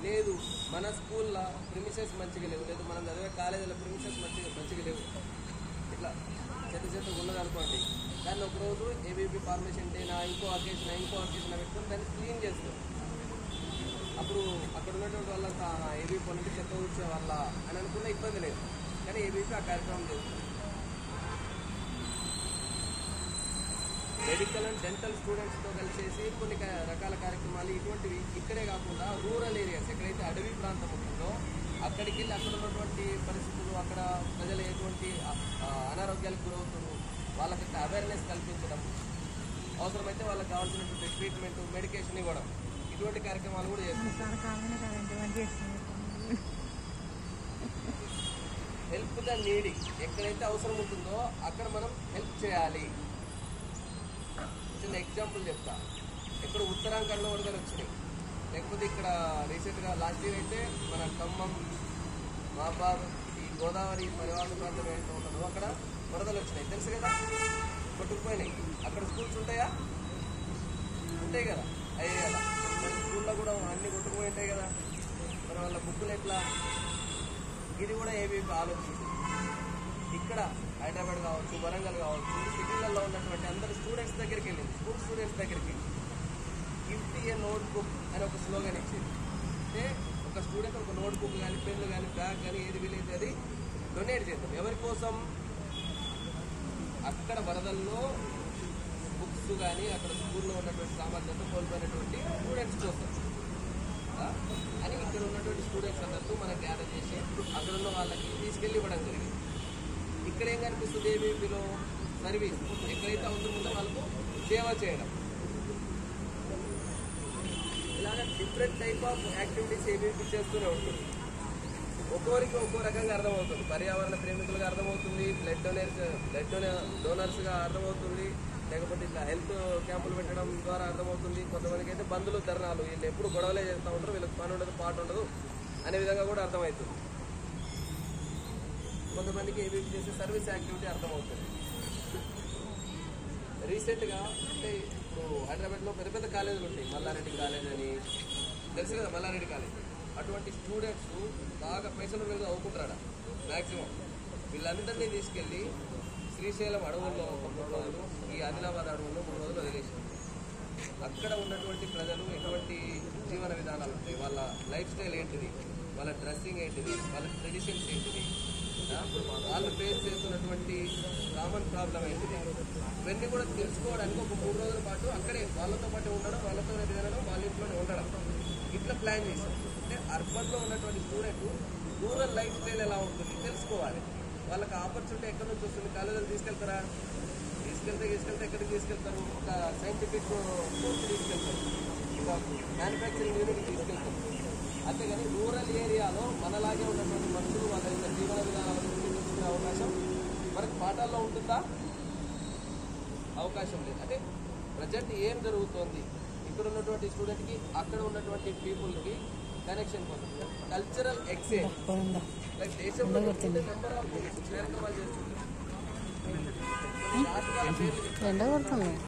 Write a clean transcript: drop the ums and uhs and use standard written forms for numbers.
లేదు మన స్కూల్లో ప్రిమిసెస్ మంచిగా లేవు, లేదు మనం చదివే కాలేజీలో ప్రిమిసెస్ మంచిగా లేవు, ఇట్లా చెత్త ఉన్నదనుకోండి, దాన్ని ఒకరోజు ఏబీపీ ఫార్మేషన్ డే ఇంకో అకేషన్ పెట్టుకొని దాన్ని క్లీన్ చేస్తాం. అప్పుడు అక్కడ ఉన్నటువంటి వాళ్ళంతా ఏబీపీ నుండి చెత్త కూర్చే వాళ్ళ అని అనుకున్న ఇబ్బంది లేదు, కానీ ఏబీపీ ఆ కార్యక్రమం చేస్తుంది. మెడికల్ అండ్ డెంటల్ స్టూడెంట్స్తో కలిసేసి కొన్ని రకాల కార్యక్రమాలు ఇటువంటివి ఇక్కడే కాకుండా రూరల్ ఏరియాస్ ఎక్కడైతే అడవి ప్రాంతం ఉంటుందో అక్కడికి వెళ్ళి అక్కడ ఉన్నటువంటి పరిస్థితులు, అక్కడ ప్రజలు ఎటువంటి అనారోగ్యాలకు గురవుతారు, వాళ్ళకి అవేర్నెస్ కల్పించడం, అవసరమైతే వాళ్ళకి కావాల్సినటువంటి ట్రీట్మెంట్, మెడికేషన్ ఇవ్వడం, ఇటువంటి కార్యక్రమాలు కూడా చేస్తారు. హెల్ప్ ద నీడీ ఎక్కడైతే అవసరం ఉంటుందో అక్కడ మనం హెల్ప్ చేయాలి. చిన్న ఎగ్జాంపుల్ చెప్తా. ఇక్కడ ఉత్తరాంధ్రలో వరదలు వచ్చినాయి, లేకపోతే ఇక్కడ రీసెంట్గా లాస్ట్ ఇయర్ అయితే మన ఖమ్మం, మహబాద్, ఈ గోదావరి పరివాహక ప్రాంతం ఏంటో ఉంటుందో అక్కడ వరదలు వచ్చినాయి, తెలుసు కదా, కొట్టుకుపోయినాయి. అక్కడ స్కూల్స్ ఉంటాయా? ఉంటాయి కదా, అయ్యే కదా. మన స్కూల్లో కూడా అన్ని కొట్టుకుపోయి ఉంటాయి కదా, మరి వాళ్ళ బుక్కులు ఎట్లా? ఇది కూడా ఏబీపీ ఆలోచించింది. ఇక్కడ హైదరాబాద్ కావచ్చు, వరంగల్ కావచ్చు, సిటీలలో ఉన్నటువంటి అందరు స్టూడెంట్స్ దగ్గరికి వెళ్ళింది, స్కూల్ స్టూడెంట్స్ దగ్గరికి గిఫ్ట్ ఏ నోట్ బుక్ అని ఒక స్లోగన్ ఇచ్చింది. అంటే ఒక స్టూడెంట్ ఒక నోట్ బుక్ కానీ, పెన్ను కానీ, బ్యాగ్ కానీ ఏది వీలైతే అది డొనేట్ చేద్దాం. ఎవరి కోసం? అక్కడ వరదల్లో బుక్స్ కానీ అక్కడ స్కూల్లో ఉన్నటువంటి సామర్థ్యంతో కోల్పోయినటువంటి స్టూడెంట్స్ కోసం అని ఇక్కడ ఉన్నటువంటి స్టూడెంట్స్ అందరితో మనం గ్యాదర్ చేసి అక్కడ ఉన్న వాళ్ళకి తీసుకెళ్ళి ఇవ్వడం జరిగింది. ఇక్కడ ఏం కనిపిస్తుంది? ఏబీపీలో సర్వీస్, ఎక్కడైతే అవసరం ఉందో వాళ్ళకు సేవ చేయడం. ఇలాగ different type of activities ABP చేస్తూనే ఉంటుంది. ఒక్కొరికి ఒక్కో రకంగా అర్థమవుతుంది. పర్యావరణ ప్రేమికులుగా అర్థమవుతుంది, బ్లడ్ డోనర్స్గా అర్థమవుతుంది, లేకపోతే ఇట్లా హెల్త్ క్యాంపులు పెట్టడం ద్వారా అర్థమవుతుంది. కొంతమందికి అయితే బంధువులు ధర్నాలు, వీళ్ళు ఎప్పుడు గొడవలే చేస్తూ ఉంటారు, వీళ్ళకి పని ఉండదు పాట ఉండదు అనే విధంగా కూడా అర్థమవుతుంది. కొంతమందికి ఏబీపీ చేసే సర్వీస్ యాక్టివిటీ అర్థమవుతుంది. రీసెంట్గా అంటే ఇప్పుడు హైదరాబాద్లో పెద్ద పెద్ద కాలేజీలు ఉంటాయి, మల్లారెడ్డి కాలేజ్ అని తెలుసు కదా, మల్లారెడ్డి కాలేజ్. అటువంటి స్టూడెంట్స్ బాగా పైసలు మీద అవ్వుకుంటారా మ్యాక్సిమం. వీళ్ళందరినీ తీసుకెళ్ళి శ్రీశైలం అడవుల్లో 3 రోజులు, ఈ ఆదిలాబాద్ అడవుల్లో 3 రోజులు వదిలేసారు. అక్కడ ఉన్నటువంటి ప్రజలు ఎటువంటి జీవన విధానాలు ఉంటాయి, వాళ్ళ లైఫ్ స్టైల్ ఏంటిది, వాళ్ళ డ్రెస్సింగ్ ఏంటిది, వాళ్ళ ట్రెడిషన్స్ ఏంటిది, వాళ్ళు ఫేస్ చేస్తున్నటువంటి కామన్ ప్రాబ్లం ఏంటిది, ఇవన్నీ కూడా తెలుసుకోవడానికి ఒక 3 రోజుల పాటు అక్కడే వాళ్ళతో పాటు ఉండడం, వాళ్ళతో తినడం, వాళ్ళ ఇంట్లోనే ఉండడం, ఇట్లా ప్లాన్ చేశాం. అంటే అర్బన్లో ఉన్నటువంటి స్టూడెంట్ రూరల్ లైఫ్ స్టైల్ ఎలా ఉంటుంది తెలుసుకోవాలి. వాళ్ళకి ఆపర్చునిటీ ఎక్కడి నుంచి వస్తుంది? కాలేజీలు తీసుకెళ్తారా? తీసుకెళ్తే ఎక్కడికి తీసుకెళ్తారు? ఒక సైంటిఫిక్ కోర్స్ తీసుకెళ్తారు, ఒక మ్యానుఫ్యాక్చరింగ్ యూనిట్ తీసుకెళ్తారు. అంతేగాని రూరల్ ఏరియాలో మనలాగే ఉన్నటువంటి మనుషులు వాళ్ళ యొక్క జీవన విధానాల గురించి తెలుసుకునే అవకాశం మనకు పాఠాల్లో ఉంటుందా? అవకాశం లేదు. అంటే ప్రజెంట్ ఏం జరుగుతోంది, ఇక్కడ ఉన్నటువంటి స్టూడెంట్కి అక్కడ ఉన్నటువంటి పీపుల్కి కనెక్షన్ పొందుతుంది. కల్చరల్ ఎక్స్చేంజ్ లైక్ దేశంలో నెంబర్ ఆఫ్ కార్యక్రమాలు చేస్తుంది.